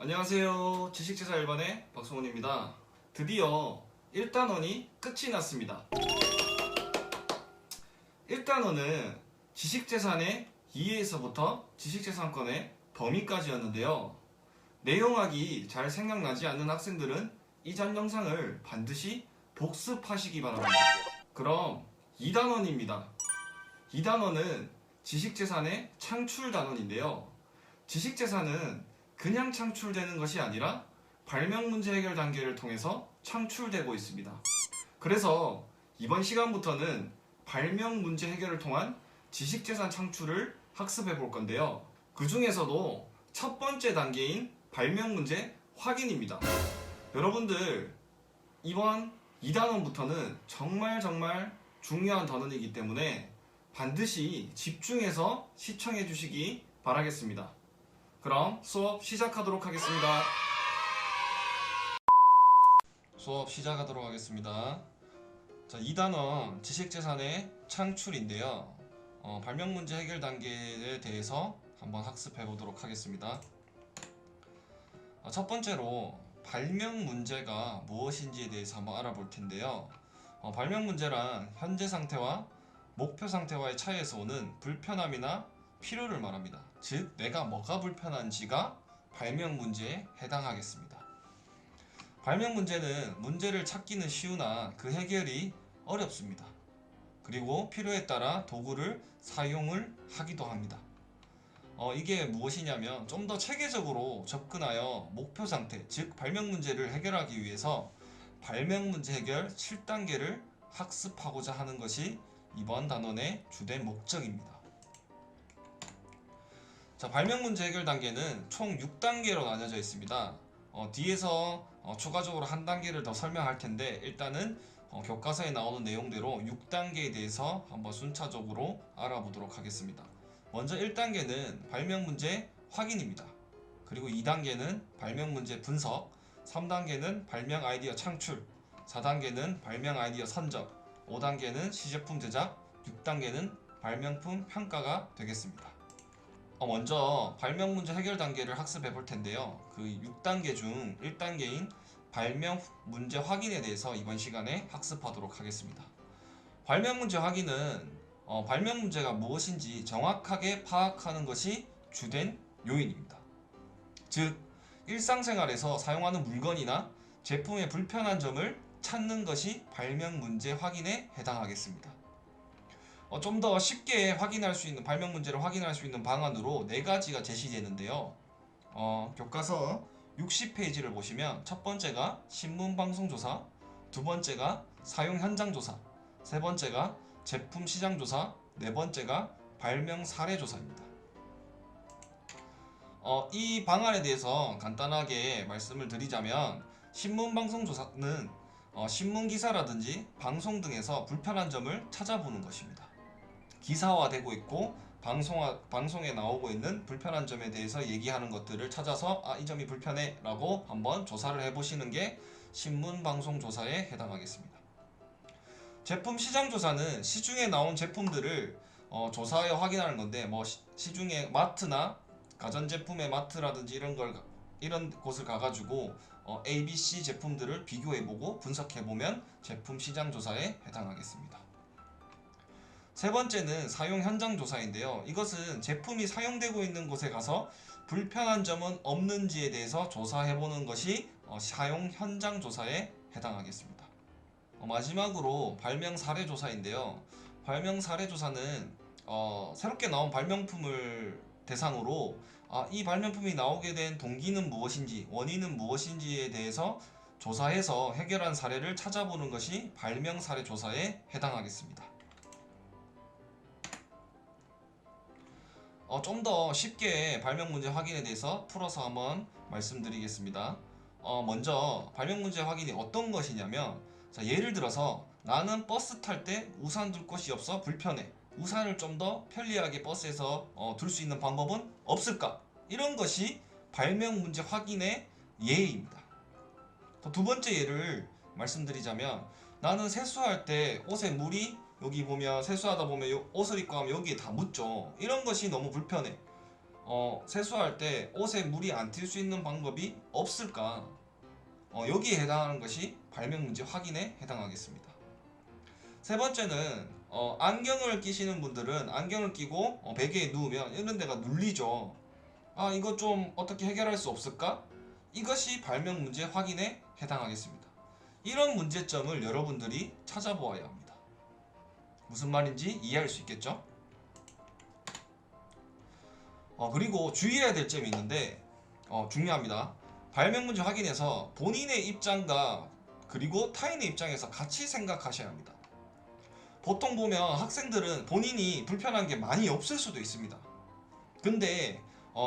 안녕하세요. 지식재사 1반의 박성훈입니다. 드디어 1단원이 끝이 났습니다. 1단원은 지식재산의 이해에서부터 지식재산권의 범위까지였는데요. 내용하기 잘 생각나지 않는 학생들은 이전 영상을 반드시 복습하시기 바랍니다. 그럼 2단원입니다. 2단원은 지식재산의 창출단원인데요. 지식재산은 그냥 창출되는 것이 아니라 발명문제 해결 단계를 통해서 창출되고 있습니다. 그래서 이번 시간부터는 발명문제 해결을 통한 지식재산 창출을 학습해 볼 건데요. 그 중에서도 첫 번째 단계인 발명문제 확인입니다. 여러분들 이번 2단원부터는 정말 중요한 단원이기 때문에 반드시 집중해서 시청해 주시기 바라겠습니다. 그럼 수업 시작하도록 하겠습니다. 수업 시작하도록 하겠습니다. 자, 2단원 지식재산의 창출인데요. 발명문제 해결 단계에 대해서 한번 학습해 보도록 하겠습니다. 첫 번째로 발명문제가 무엇인지에 대해서 한번 알아볼 텐데요. 발명문제란 현재 상태와 목표 상태와의 차이에서 오는 불편함이나 필요를 말합니다. 즉, 내가 뭐가 불편한지가 발명 문제에 해당하겠습니다. 발명 문제는 문제를 찾기는 쉬우나 그 해결이 어렵습니다. 그리고 필요에 따라 도구를 사용을 하기도 합니다. 이게 무엇이냐면 좀 더 체계적으로 접근하여 목표 상태, 즉 발명 문제를 해결하기 위해서 발명 문제 해결 7단계를 학습하고자 하는 것이 이번 단원의 주된 목적입니다. 자, 발명문제 해결 단계는 총 6단계로 나뉘어져 있습니다. 뒤에서 추가적으로 한 단계를 더 설명할 텐데 일단은 교과서에 나오는 내용대로 6단계에 대해서 한번 순차적으로 알아보도록 하겠습니다. 먼저 1단계는 발명문제 확인입니다. 그리고 2단계는 발명문제 분석, 3단계는 발명 아이디어 창출, 4단계는 발명 아이디어 선적, 5단계는 시제품 제작, 6단계는 발명품 평가가 되겠습니다. 먼저 발명문제 해결 단계를 학습해 볼 텐데요. 그 6단계 중 1단계인 발명문제 확인에 대해서 이번 시간에 학습하도록 하겠습니다. 발명문제 확인은 발명문제가 무엇인지 정확하게 파악하는 것이 주된 요인입니다. 즉, 일상생활에서 사용하는 물건이나 제품의 불편한 점을 찾는 것이 발명문제 확인에 해당하겠습니다. 좀 더 쉽게 확인할 수 있는 발명 문제를 확인할 수 있는 방안으로 4가지가 제시되는데요. 교과서 60페이지를 보시면 첫 번째가 신문방송조사, 두 번째가 사용 현장 조사, 세 번째가 제품 시장 조사, 네 번째가 발명 사례 조사입니다. 이 방안에 대해서 간단하게 말씀을 드리자면 신문방송조사는 신문기사라든지 방송 등에서 불편한 점을 찾아보는 것입니다. 기사화되고 있고 방송에 나오고 있는 불편한 점에 대해서 얘기하는 것들을 찾아서 이 점이 불편해 라고 한번 조사를 해보시는 게 신문방송조사에 해당하겠습니다. 제품 시장조사는 시중에 나온 제품들을 조사하여 확인하는 건데 시중에 마트나 가전제품의 마트라든지 이런 곳을 가가지고 ABC 제품들을 비교해보고 분석해보면 제품 시장조사에 해당하겠습니다. 세 번째는 사용 현장 조사인데요. 이것은 제품이 사용되고 있는 곳에 가서 불편한 점은 없는지에 대해서 조사해보는 것이 사용 현장 조사에 해당하겠습니다. 마지막으로 발명 사례 조사인데요. 발명 사례 조사는 새롭게 나온 발명품을 대상으로 이 발명품이 나오게 된 동기는 무엇인지, 원인은 무엇인지에 대해서 조사해서 해결한 사례를 찾아보는 것이 발명 사례 조사에 해당하겠습니다. 좀 더 쉽게 발명문제 확인에 대해서 풀어서 한번 말씀드리겠습니다. 먼저 발명문제 확인이 어떤 것이냐면, 자, 예를 들어서 나는 버스 탈 때 우산 둘 곳이 없어 불편해. 우산을 좀 더 편리하게 버스에서 둘 수 있는 방법은 없을까? 이런 것이 발명문제 확인의 예입니다. 두 번째 예를 말씀드리자면, 나는 세수할 때 옷에 물이 여기 보면 세수하다 보면 옷을 입고 하면 여기에 다 묻죠. 이런 것이 너무 불편해. 세수할 때 옷에 물이 안 튈 수 있는 방법이 없을까? 여기에 해당하는 것이 발명문제 확인에 해당하겠습니다. 세 번째는 안경을 끼시는 분들은 안경을 끼고 베개에 누우면 이런 데가 눌리죠. 아, 이거 좀 어떻게 해결할 수 없을까? 이것이 발명문제 확인에 해당하겠습니다. 이런 문제점을 여러분들이 찾아보아야 합니다. 무슨 말인지 이해할 수 있겠죠? 그리고 주의해야 될 점이 있는데 중요합니다. 발명문제 확인에서 본인의 입장과 그리고 타인의 입장에서 같이 생각하셔야 합니다. 보통 보면 학생들은 본인이 불편한 게 많이 없을 수도 있습니다. 근데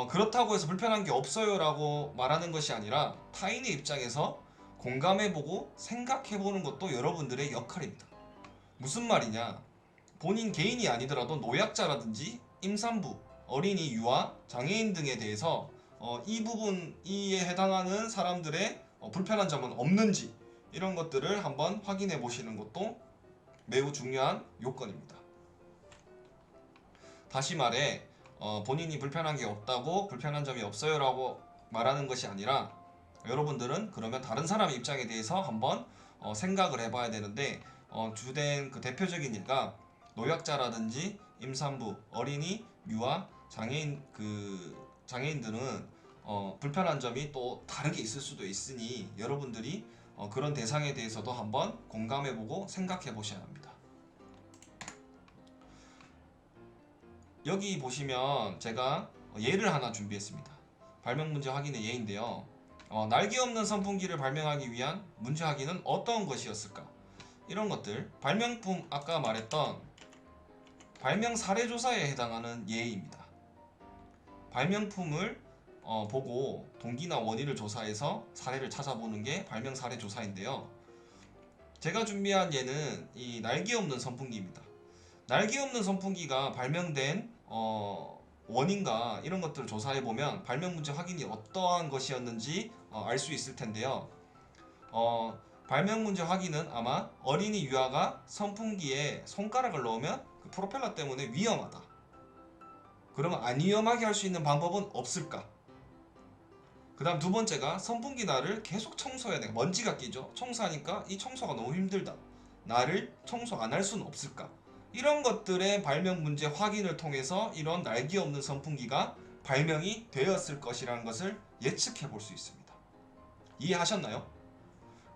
그렇다고 해서 불편한 게 없어요 라고 말하는 것이 아니라 타인의 입장에서 공감해보고 생각해보는 것도 여러분들의 역할입니다. 무슨 말이냐, 본인 개인이 아니더라도 노약자라든지 임산부, 어린이, 유아, 장애인 등에 대해서 이 부분에 해당하는 사람들의 불편한 점은 없는지 이런 것들을 한번 확인해 보시는 것도 매우 중요한 요건입니다. 다시 말해 본인이 불편한 게 없다고 불편한 점이 없어요 라고 말하는 것이 아니라 여러분들은 그러면 다른 사람의 입장에 대해서 한번 생각을 해봐야 되는데 주된 그 대표적인 예가 노약자라든지 임산부, 어린이, 유아, 장애인들은 불편한 점이 또 다르게 있을 수도 있으니 여러분들이 그런 대상에 대해서도 한번 공감해보고 생각해보셔야 합니다. 여기 보시면 제가 예를 하나 준비했습니다. 발명문제 확인의 예인데요. 날개 없는 선풍기를 발명하기 위한 문제 확인은 어떤 것이었을까? 이런 것들, 발명품 아까 말했던 발명 사례 조사에 해당하는 예입니다. 발명품을 보고 동기나 원인을 조사해서 사례를 찾아보는 게 발명 사례 조사인데요. 제가 준비한 예는 이 날개 없는 선풍기입니다. 날개 없는 선풍기가 발명된 원인과 이런 것들을 조사해보면 발명 문제 확인이 어떠한 것이었는지 알 수 있을 텐데요. 발명 문제 확인은 아마 어린이 유아가 선풍기에 손가락을 넣으면 그 프로펠러 때문에 위험하다. 그러면 안 위험하게 할 수 있는 방법은 없을까? 그 다음 두 번째가 선풍기 날을 계속 청소해야 돼. 먼지가 끼죠. 청소하니까 이 청소가 너무 힘들다. 나를 청소 안 할 수는 없을까? 이런 것들의 발명 문제 확인을 통해서 이런 날개 없는 선풍기가 발명이 되었을 것이라는 것을 예측해 볼 수 있습니다. 이해하셨나요?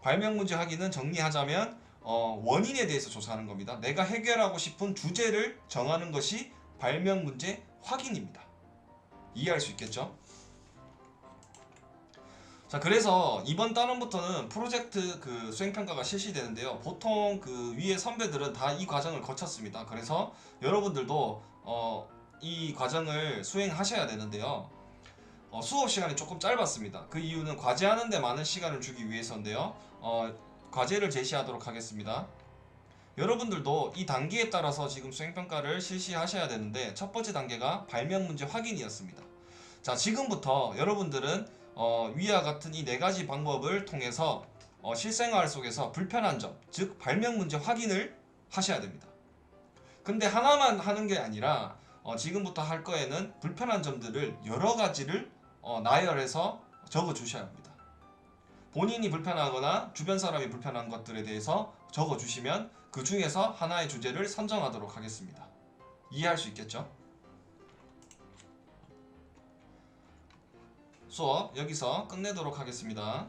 발명 문제 확인은 정리하자면 원인에 대해서 조사하는 겁니다. 내가 해결하고 싶은 주제를 정하는 것이 발명 문제 확인입니다. 이해할 수 있겠죠? 자, 그래서 이번 단원부터는 프로젝트 그 수행평가가 실시되는데요. 보통 그 위에 선배들은 다 이 과정을 거쳤습니다. 그래서 여러분들도 이 과정을 수행하셔야 되는데요. 수업 시간이 조금 짧았습니다. 그 이유는 과제하는 데 많은 시간을 주기 위해서인데요. 과제를 제시하도록 하겠습니다. 여러분들도 이 단계에 따라서 지금 수행평가를 실시하셔야 되는데 첫 번째 단계가 발명 문제 확인이었습니다. 자, 지금부터 여러분들은 위와 같은 이 네 가지 방법을 통해서 실생활 속에서 불편한 점, 즉 발명 문제 확인을 하셔야 됩니다. 근데 하나만 하는 게 아니라 지금부터 할 거에는 불편한 점들을 여러 가지를 나열해서 적어 주셔야 합니다. 본인이 불편하거나 주변 사람이 불편한 것들에 대해서 적어 주시면 그 중에서 하나의 주제를 선정하도록 하겠습니다. 이해할 수 있겠죠? 수업 여기서 끝내도록 하겠습니다.